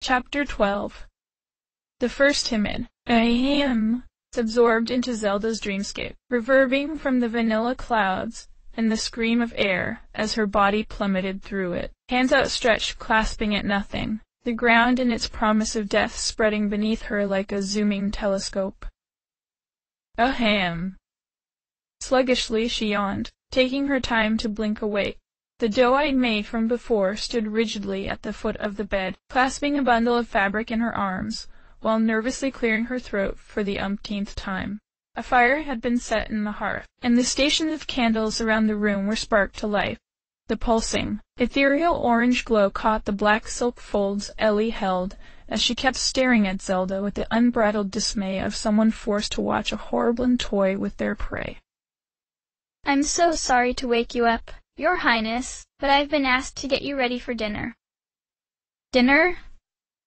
Chapter 12. The first timid "I-am" absorbed into Zelda's dreamscape, reverbing from the vanilla clouds and the scream of air as her body plummeted through it, hands outstretched clasping at nothing, the ground and its promise of death spreading beneath her like a zooming telescope. Ahem. Sluggishly she yawned, taking her time to blink awake. The doe-eyed maid from before stood rigidly at the foot of the bed, clasping a bundle of fabric in her arms, while nervously clearing her throat for the umpteenth time. A fire had been set in the hearth, and the stations of candles around the room were sparked to life. The pulsing, ethereal orange glow caught the black silk folds Ellie held as she kept staring at Zelda with the unbridled dismay of someone forced to watch a horrible toy with their prey. "I'm so sorry to wake you up, Your Highness, but I've been asked to get you ready for dinner." "Dinner?"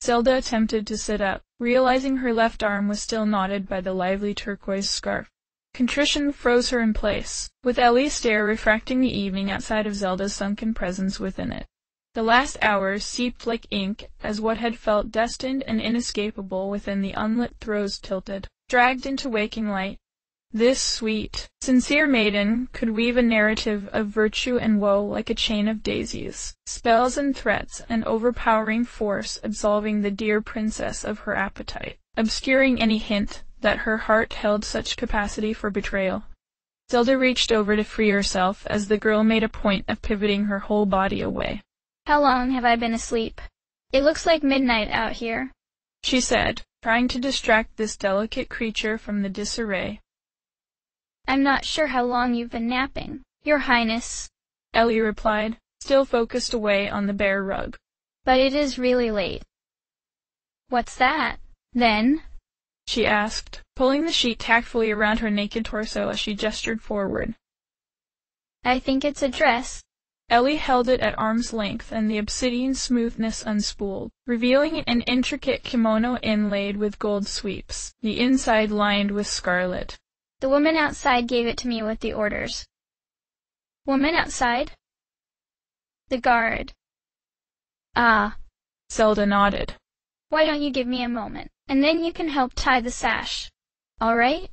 Zelda attempted to sit up, realizing her left arm was still knotted by the lively turquoise scarf. Contrition froze her in place, with Ellie's stare refracting the evening outside of Zelda's sunken presence within it. The last hours seeped like ink as what had felt destined and inescapable within the unlit throes tilted, dragged into waking light. This sweet, sincere maiden could weave a narrative of virtue and woe like a chain of daisies, spells and threats and overpowering force absolving the dear princess of her appetite, obscuring any hint that her heart held such capacity for betrayal. Zelda reached over to free herself as the girl made a point of pivoting her whole body away. "How long have I been asleep? It looks like midnight out here," she said, trying to distract this delicate creature from the disarray. "I'm not sure how long you've been napping, Your Highness," Ellie replied, still focused away on the bare rug. "but it is really late." "What's that, then?" she asked, pulling the sheet tactfully around her naked torso as she gestured forward. "I think it's a dress." Ellie held it at arm's length and the obsidian smoothness unspooled, revealing an intricate kimono inlaid with gold sweeps, the inside lined with scarlet. "The woman outside gave it to me with the orders." "Woman outside?" "The guard." "Ah." Zelda nodded. "Why don't you give me a moment, and then you can help tie the sash. All right?"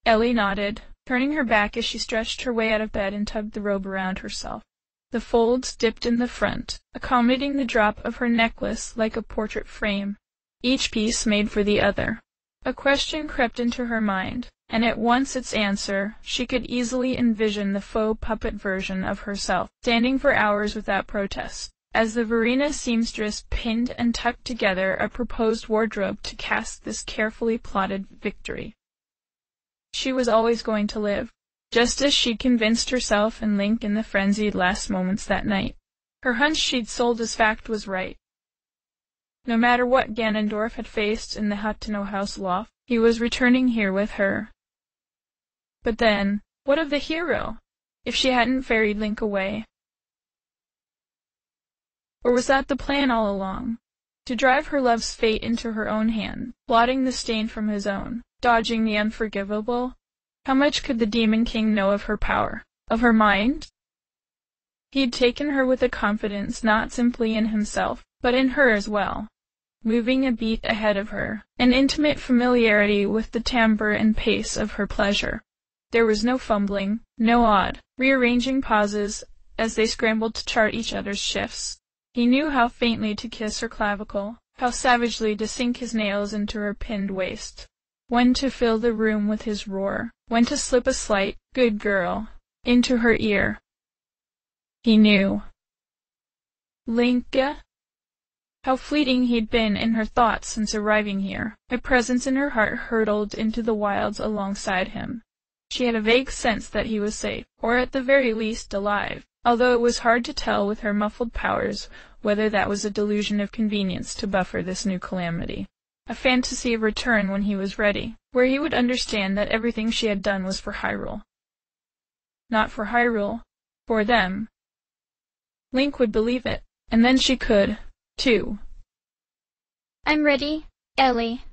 Ellie nodded, turning her back as she stretched her way out of bed and tugged the robe around herself. The folds dipped in the front, accommodating the drop of her necklace like a portrait frame, each piece made for the other. A question crept into her mind, and at once its answer, she could easily envision the faux puppet version of herself, standing for hours without protest, as the Verena seamstress pinned and tucked together a proposed wardrobe to cast this carefully plotted victory. She was always going to live, just as she'd convinced herself and Link in the frenzied last moments that night. Her hunch she'd sold as fact was right. No matter what Ganondorf had faced in the Hateno house loft, he was returning here with her. But then, what of the hero, if she hadn't ferried Link away? Or was that the plan all along? To drive her love's fate into her own hand, blotting the stain from his own, dodging the unforgivable? How much could the Demon King know of her power, of her mind? He'd taken her with a confidence not simply in himself, but in her as well, moving a beat ahead of her, an intimate familiarity with the timbre and pace of her pleasure. There was no fumbling, no odd, rearranging pauses as they scrambled to chart each other's shifts. He knew how faintly to kiss her clavicle, how savagely to sink his nails into her pinned waist, when to fill the room with his roar, when to slip a slight, "good girl," into her ear. He knew. Linka? How fleeting he'd been in her thoughts since arriving here. A presence in her heart hurtled into the wilds alongside him. She had a vague sense that he was safe, or at the very least alive, although it was hard to tell with her muffled powers whether that was a delusion of convenience to buffer this new calamity. A fantasy of return when he was ready, where he would understand that everything she had done was for Hyrule. Not for Hyrule, for them. Link would believe it, and then she could, too. "I'm ready, Ellie,"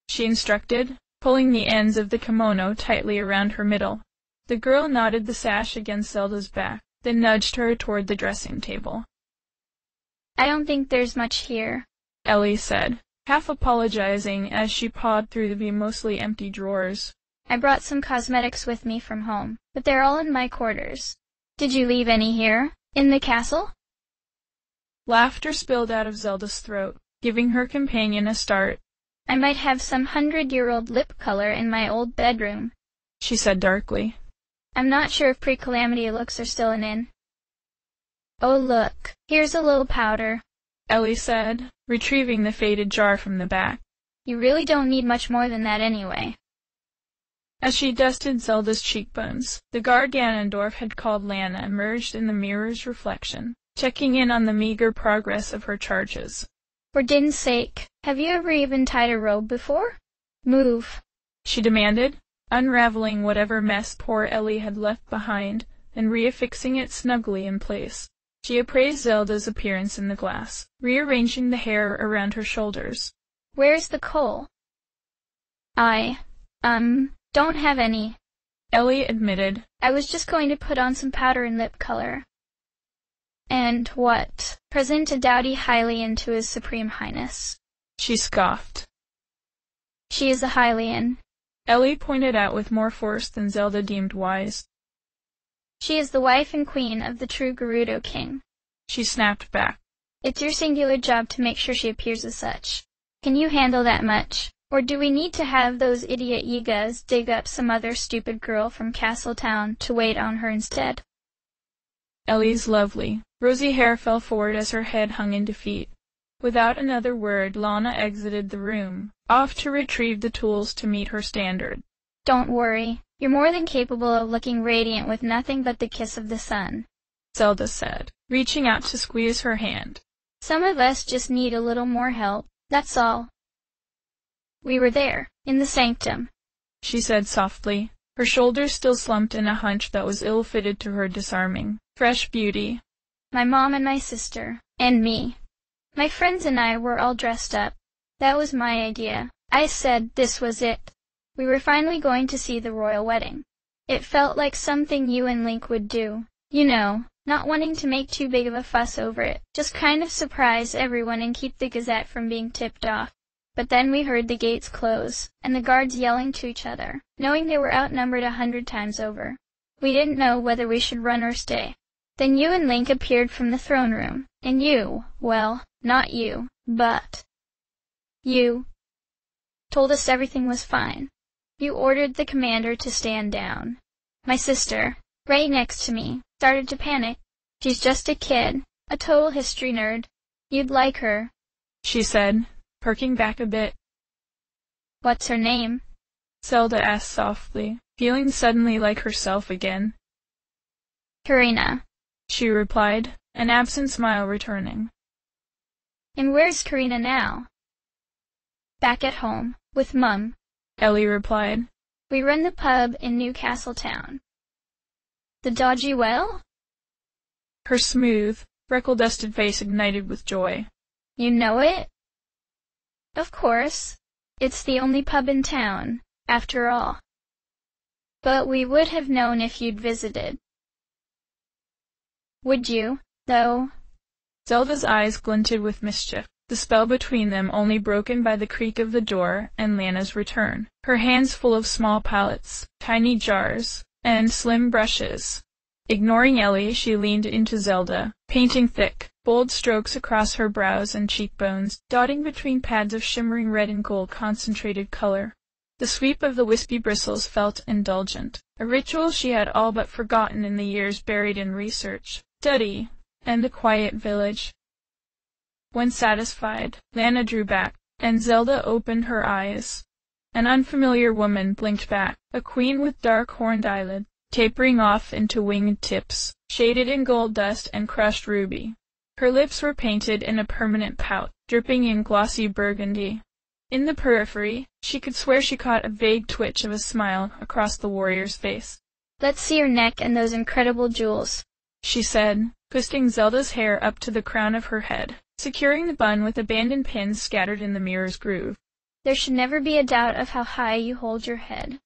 she instructed, pulling the ends of the kimono tightly around her middle. The girl knotted the sash against Zelda's back, then nudged her toward the dressing table. "I don't think there's much here. Ellie said, half apologizing as she pawed through the mostly empty drawers. I brought some cosmetics with me from home, but they're all in my quarters. Did you leave any here, in the castle? Laughter spilled out of Zelda's throat, giving her companion a start. I might have some 100-year-old lip color in my old bedroom, she said darkly. I'm not sure if pre-calamity looks are still in. Oh look, here's a little powder, Ellie said, retrieving the faded jar from the back. You really don't need much more than that anyway. As she dusted Zelda's cheekbones, the guard Ganondorf had called Lana emerged in the mirror's reflection, checking in on the meager progress of her charges. For Din's sake, have you ever even tied a robe before? Move, she demanded, unraveling whatever mess poor Ellie had left behind and reaffixing it snugly in place. She appraised Zelda's appearance in the glass, rearranging the hair around her shoulders. Where's the coal? I don't have any, Ellie admitted. I was just going to put on some powder and lip color. And what? Present a dowdy Hylian to His Supreme Highness, she scoffed. She is a Hylian, Ellie pointed out with more force than Zelda deemed wise. She is the wife and queen of the true Gerudo King, she snapped back. It's your singular job to make sure she appears as such. Can you handle that much? Or do we need to have those idiot Yigas dig up some other stupid girl from Castletown to wait on her instead? Ellie's lovely, rosy hair fell forward as her head hung in defeat. Without another word, Lana exited the room, off to retrieve the tools to meet her standard. Don't worry, you're more than capable of looking radiant with nothing but the kiss of the sun, Zelda said, reaching out to squeeze her hand. Some of us just need a little more help, that's all. We were there, in the sanctum, she said softly, her shoulders still slumped in a hunch that was ill-fitted to her disarming, fresh beauty. My mom and my sister, and me. My friends and I were all dressed up. That was my idea. I said this was it. We were finally going to see the royal wedding. It felt like something you and Link would do. You know, not wanting to make too big of a fuss over it, just kind of surprise everyone and keep the Gazette from being tipped off. But then we heard the gates close, and the guards yelling to each other, knowing they were outnumbered 100 times over. We didn't know whether we should run or stay. Then you and Link appeared from the throne room, and you, well, not you, but you told us everything was fine. You ordered the commander to stand down. My sister, right next to me, started to panic. She's just a kid, a total history nerd. You'd like her, she said, perking back a bit. What's her name? Zelda asked softly, feeling suddenly like herself again. Karina, she replied, an absent smile returning. And where's Karina now? Back at home, with Mum, Ellie replied. We run the pub in Newcastle Town. The Dodgy Well? Her smooth, freckle-dusted face ignited with joy. You know it? Of course. It's the only pub in town, after all. But we would have known if you'd visited. Would you, though? Zelda's eyes glinted with mischief, the spell between them only broken by the creak of the door and Lana's return, her hands full of small palettes, tiny jars, and slim brushes. Ignoring Ellie, she leaned into Zelda, painting thick, bold strokes across her brows and cheekbones, dotting between pads of shimmering red and gold concentrated color. The sweep of the wispy bristles felt indulgent, a ritual she had all but forgotten in the years buried in research, study, and the quiet village. When satisfied, Lana drew back, and Zelda opened her eyes. An unfamiliar woman blinked back, a queen with dark horned eyelids, tapering off into winged tips, shaded in gold dust and crushed ruby. Her lips were painted in a permanent pout, dripping in glossy burgundy. In the periphery, she could swear she caught a vague twitch of a smile across the warrior's face. Let's see your neck and those incredible jewels, she said, twisting Zelda's hair up to the crown of her head, securing the bun with abandoned pins scattered in the mirror's groove. There should never be a doubt of how high you hold your head.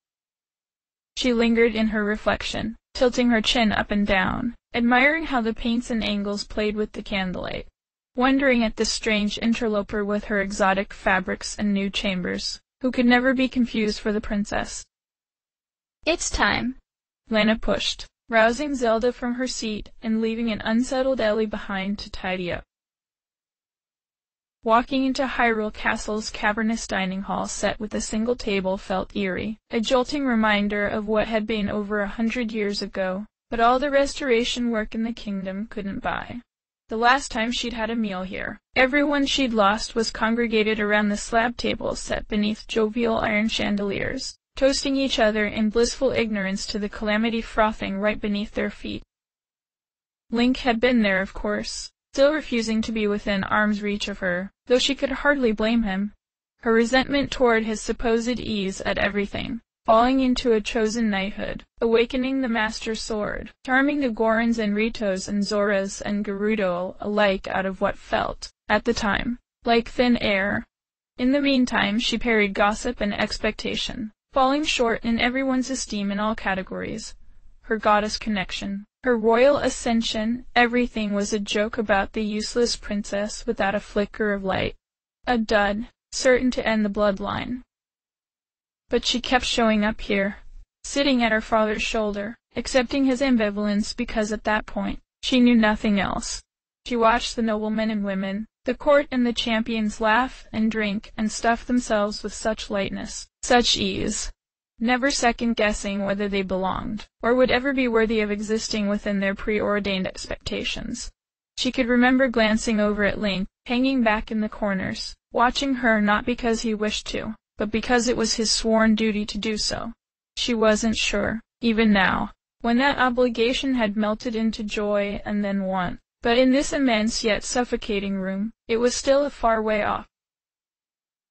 She lingered in her reflection, tilting her chin up and down, admiring how the paints and angles played with the candlelight. wondering at this strange interloper with her exotic fabrics and new chambers, who could never be confused for the princess. It's time, Lena pushed, rousing Zelda from her seat and leaving an unsettled Ellie behind to tidy up. Walking into Hyrule Castle's cavernous dining hall set with a single table felt eerie, a jolting reminder of what had been over 100 years ago, but all the restoration work in the kingdom couldn't buy. The last time she'd had a meal here, everyone she'd lost was congregated around the slab table set beneath jovial iron chandeliers, toasting each other in blissful ignorance to the calamity frothing right beneath their feet. Link had been there, of course, still refusing to be within arm's reach of her, though she could hardly blame him. Her resentment toward his supposed ease at everything, falling into a chosen knighthood, awakening the Master Sword, charming the Gorons and Ritos and Zoras and Gerudo alike out of what felt, at the time, like thin air. In the meantime she parried gossip and expectation, falling short in everyone's esteem in all categories. Her goddess connection, her royal ascension, everything was a joke about the useless princess without a flicker of light. A dud, certain to end the bloodline. But she kept showing up here, sitting at her father's shoulder, accepting his ambivalence because at that point, she knew nothing else. She watched the noblemen and women, the court and the champions laugh and drink and stuff themselves with such lightness, such ease, never second-guessing whether they belonged, or would ever be worthy of existing within their preordained expectations. She could remember glancing over at Link, hanging back in the corners, watching her not because he wished to, but because it was his sworn duty to do so. She wasn't sure, even now, when that obligation had melted into joy and then want, but in this immense yet suffocating room, it was still a far way off.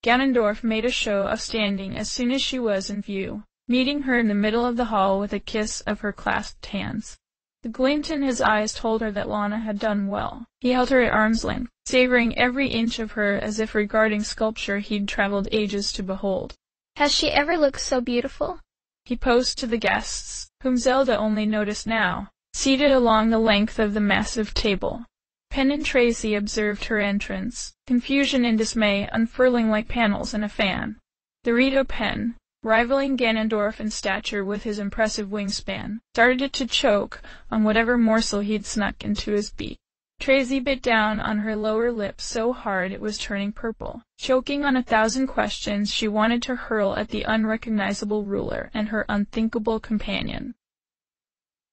Ganondorf made a show of standing as soon as she was in view, meeting her in the middle of the hall with a kiss of her clasped hands. The glint in his eyes told her that Lana had done well. He held her at arm's length, savoring every inch of her as if regarding sculpture he'd traveled ages to behold. Has she ever looked so beautiful? He posed to the guests, whom Zelda only noticed now, seated along the length of the massive table. Pen and Tracy observed her entrance, confusion and dismay unfurling like panels in a fan. The Rito Pen, rivaling Ganondorf in stature with his impressive wingspan, started to choke on whatever morsel he'd snuck into his beak. Tracy bit down on her lower lip so hard it was turning purple, choking on 1,000 questions she wanted to hurl at the unrecognizable ruler and her unthinkable companion.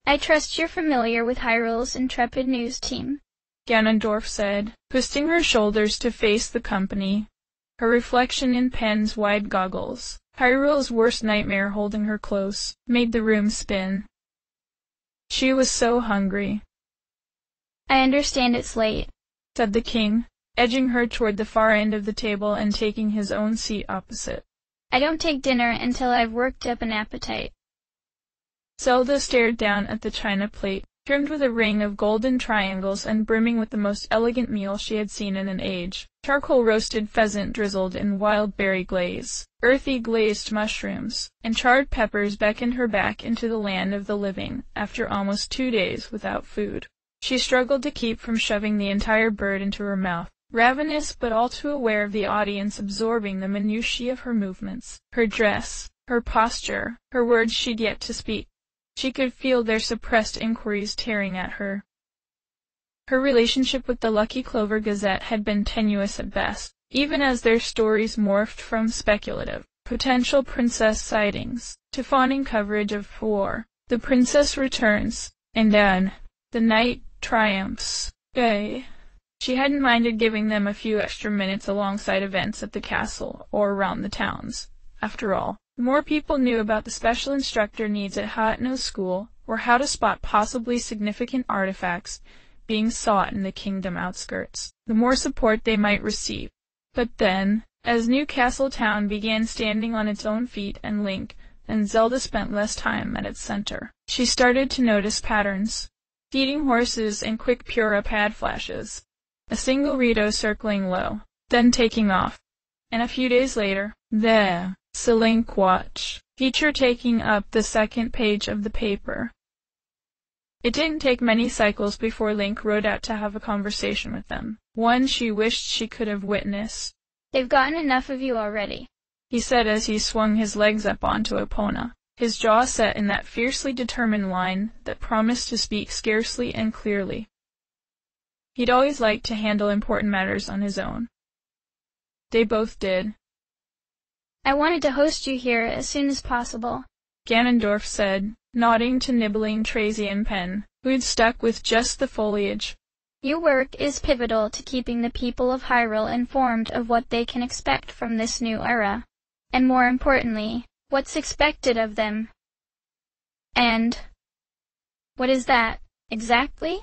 I trust you're familiar with Hyrule's intrepid news team, Ganondorf said, twisting her shoulders to face the company, her reflection in Pen's wide goggles. Hyrule's worst nightmare holding her close, made the room spin. She was so hungry. I understand it's late, said the king, edging her toward the far end of the table and taking his own seat opposite. I don't take dinner until I've worked up an appetite. Zelda stared down at the china plate, trimmed with a ring of golden triangles and brimming with the most elegant meal she had seen in an age. Charcoal roasted pheasant drizzled in wild berry glaze, earthy glazed mushrooms, and charred peppers beckoned her back into the land of the living after almost 2 days without food. She struggled to keep from shoving the entire bird into her mouth, ravenous but all too aware of the audience absorbing the minutiae of her movements, her dress, her posture, her words she'd yet to speak. She could feel their suppressed inquiries tearing at her. Her relationship with the Lucky Clover Gazette had been tenuous at best, even as their stories morphed from speculative, potential princess sightings, to fawning coverage of war, the princess returns, and then, the knight triumphs. She hadn't minded giving them a few extra minutes alongside events at the castle or around the towns. After all, the more people knew about the special instructor needs at Haatno's school, or how to spot possibly significant artifacts being sought in the kingdom outskirts, the more support they might receive. But then, as Newcastle Town began standing on its own feet and Link and Zelda spent less time at its center, she started to notice patterns. Feeding horses and quick Pura pad flashes. A single Rito circling low, then taking off. And a few days later, there, Link Watch, feature taking up the second page of the paper. It didn't take many cycles before Link rode out to have a conversation with them, one she wished she could have witnessed. "They've gotten enough of you already," he said as he swung his legs up onto Epona, his jaw set in that fiercely determined line that promised to speak scarcely and clearly. He'd always liked to handle important matters on his own. They both did. "I wanted to host you here as soon as possible," Ganondorf said, nodding to nibbling Tracy and Pen, who'd stuck with just the foliage. "Your work is pivotal to keeping the people of Hyrule informed of what they can expect from this new era, and more importantly, what's expected of them." "And what is that, exactly?"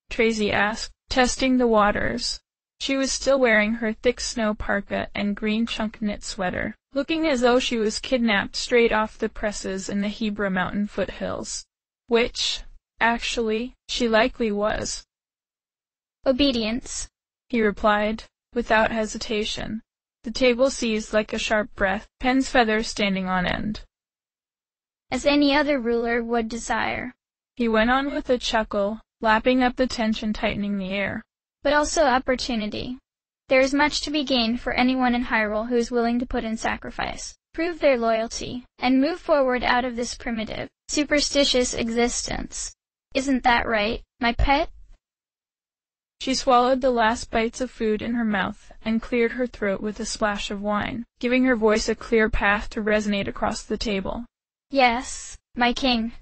Tracy asked, testing the waters. She was still wearing her thick snow parka and green chunk knit sweater, looking as though she was kidnapped straight off the presses in the Hebra mountain foothills. Which, actually, she likely was. "Obedience," he replied, without hesitation. The table seized like a sharp breath, Pen's feathers standing on end. "As any other ruler would desire," he went on with a chuckle, lapping up the tension tightening the air. "but also opportunity. There is much to be gained for anyone in Hyrule who is willing to put in sacrifice, prove their loyalty, and move forward out of this primitive, superstitious existence. Isn't that right, my pet?" She swallowed the last bites of food in her mouth and cleared her throat with a splash of wine, giving her voice a clear path to resonate across the table. "Yes, my king."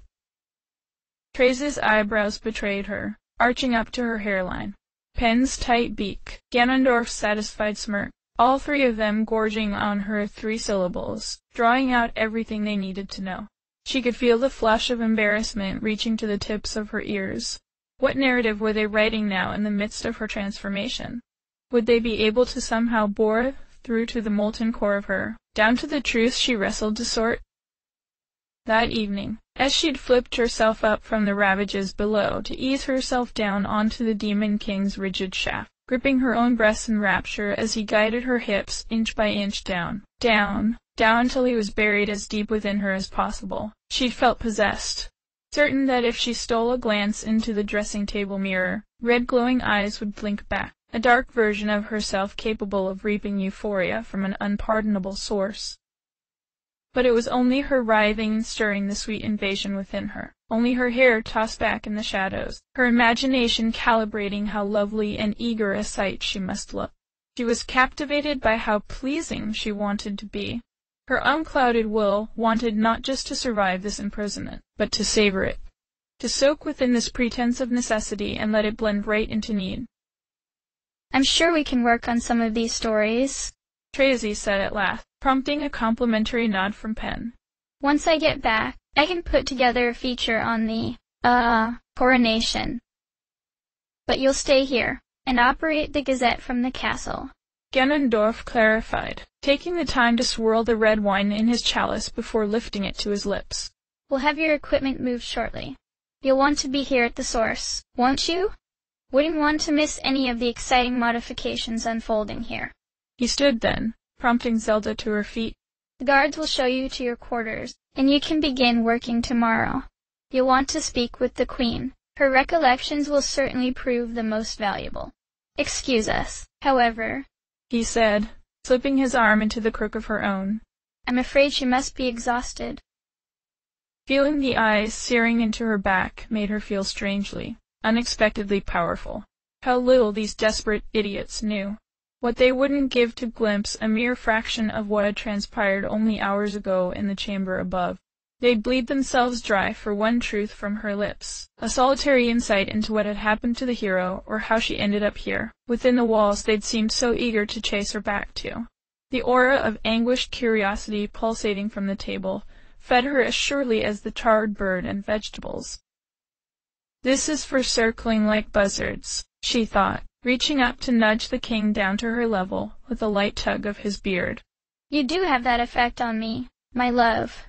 Trace's eyebrows betrayed her, arching up to her hairline. Pen's tight beak, Ganondorf's satisfied smirk, all three of them gorging on her 3 syllables, drawing out everything they needed to know. She could feel the flush of embarrassment reaching to the tips of her ears. What narrative were they writing now in the midst of her transformation? Would they be able to somehow bore through to the molten core of her, down to the truth she wrestled to sort? That evening, as she'd flipped herself up from the ravages below to ease herself down onto the Demon King's rigid shaft, gripping her own breasts in rapture as he guided her hips inch by inch down, down till he was buried as deep within her as possible, she'd felt possessed. Certain that if she stole a glance into the dressing table mirror, red glowing eyes would blink back, a dark version of herself capable of reaping euphoria from an unpardonable source. But it was only her writhing stirring the sweet invasion within her, only her hair tossed back in the shadows, her imagination calibrating how lovely and eager a sight she must look. She was captivated by how pleasing she wanted to be. Her unclouded will wanted not just to survive this imprisonment, but to savor it, to soak within this pretense of necessity and let it blend right into need. "I'm sure we can work on some of these stories," Tracy said at last, prompting a complimentary nod from Pen. "Once I get back, I can put together a feature on the, coronation. But you'll stay here, and operate the Gazette from the castle," Ganondorf clarified, taking the time to swirl the red wine in his chalice before lifting it to his lips. "We'll have your equipment moved shortly. You'll want to be here at the source, won't you? Wouldn't want to miss any of the exciting modifications unfolding here." He stood then, prompting Zelda to her feet. "The guards will show you to your quarters, and you can begin working tomorrow. You'll want to speak with the Queen. Her recollections will certainly prove the most valuable. Excuse us, however," he said, slipping his arm into the crook of her own. "I'm afraid she must be exhausted." Feeling the eyes searing into her back made her feel strangely, unexpectedly powerful. How little these desperate idiots knew. What they wouldn't give to glimpse a mere fraction of what had transpired only hours ago in the chamber above. They'd bleed themselves dry for one truth from her lips, a solitary insight into what had happened to the hero or how she ended up here, within the walls they'd seemed so eager to chase her back to. The aura of anguished curiosity pulsating from the table fed her as surely as the charred bird and vegetables. "This is for circling like buzzards," she thought, reaching up to nudge the king down to her level with a light tug of his beard. "You do have that effect on me, my love,"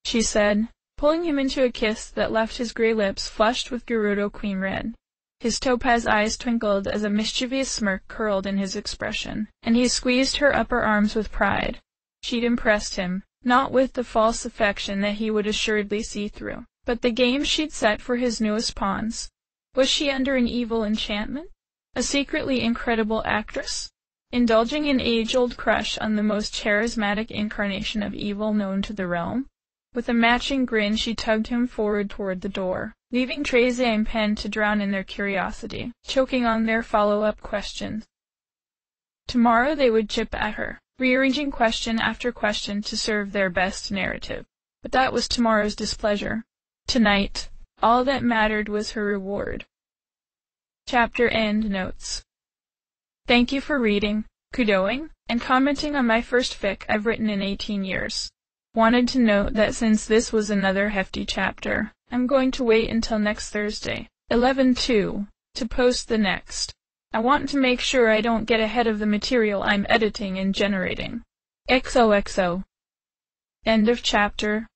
she said, pulling him into a kiss that left his gray lips flushed with Gerudo Queen red. His topaz eyes twinkled as a mischievous smirk curled in his expression, and he squeezed her upper arms with pride. She'd impressed him, not with the false affection that he would assuredly see through, But the game she'd set for his newest pawns, was she under an evil enchantment? A secretly incredible actress, indulging an age-old crush on the most charismatic incarnation of evil known to the realm? With a matching grin she tugged him forward toward the door, leaving Trezay and Penn to drown in their curiosity, choking on their follow-up questions. Tomorrow they would chip at her, rearranging question after question to serve their best narrative. But that was tomorrow's displeasure. Tonight, all that mattered was her reward. Chapter End Notes. Thank you for reading, kudoing, and commenting on my first fic I've written in 18 years. Wanted to note that since this was another hefty chapter, I'm going to wait until next Thursday, 11/2, to post the next. I want to make sure I don't get ahead of the material I'm editing and generating. XOXO. End of chapter.